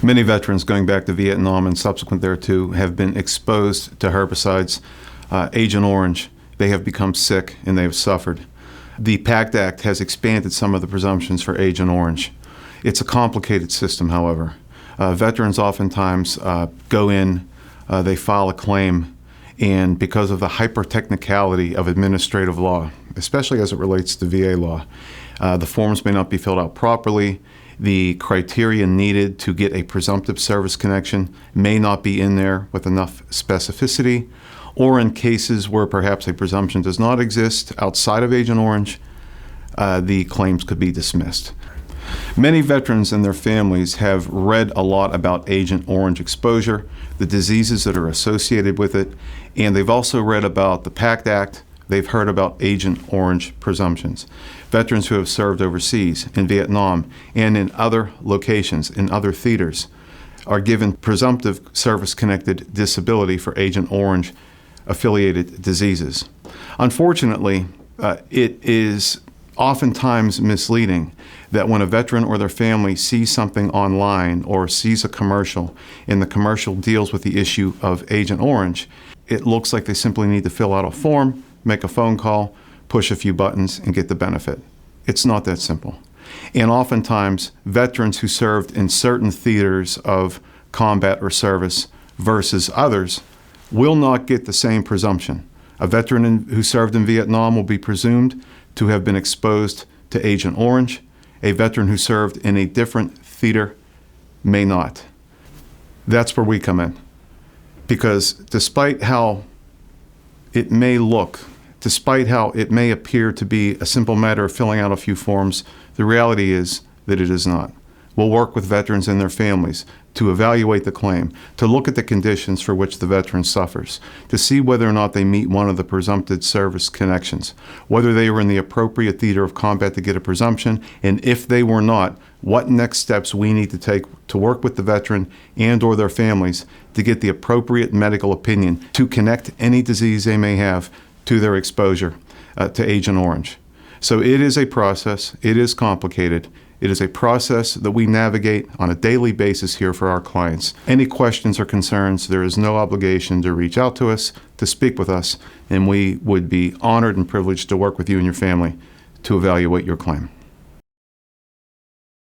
Many veterans going back to Vietnam and subsequent thereto have been exposed to herbicides, Agent Orange. They have become sick and they have suffered. The PACT Act has expanded some of the presumptions for Agent Orange. It's a complicated system, however. Veterans oftentimes go in, they file a claim, and because of the hyper-technicality of administrative law, especially as it relates to VA law, the forms may not be filled out properly. The criteria needed to get a presumptive service connection may not be in there with enough specificity, or in cases where perhaps a presumption does not exist outside of Agent Orange, the claims could be dismissed. Many veterans and their families have read a lot about Agent Orange exposure, the diseases that are associated with it, and they've also read about the PACT Act. They've heard about Agent Orange presumptions. Veterans who have served overseas, in Vietnam, and in other locations, in other theaters, are given presumptive service-connected disability for Agent Orange affiliated diseases. Unfortunately, it is oftentimes misleading that when a veteran or their family sees something online or sees a commercial and the commercial deals with the issue of Agent Orange, it looks like they simply need to fill out a form, make a phone call, push a few buttons, and get the benefit. It's not that simple. And oftentimes, veterans who served in certain theaters of combat or service versus others will not get the same presumption. A veteran who served in Vietnam will be presumed to have been exposed to Agent Orange. A veteran who served in a different theater may not. That's where we come in. Because despite how it may look, despite how it may appear to be a simple matter of filling out a few forms, the reality is that it is not. We'll work with veterans and their families to evaluate the claim, to look at the conditions for which the veteran suffers, to see whether or not they meet one of the presumptive service connections, whether they were in the appropriate theater of combat to get a presumption, and if they were not, what next steps we need to take to work with the veteran and or their families to get the appropriate medical opinion to connect any disease they may have to their exposure to Agent Orange. So it is a process, it is complicated. It is a process that we navigate on a daily basis here for our clients. Any questions or concerns, there is no obligation to reach out to us, to speak with us, and we would be honored and privileged to work with you and your family to evaluate your claim.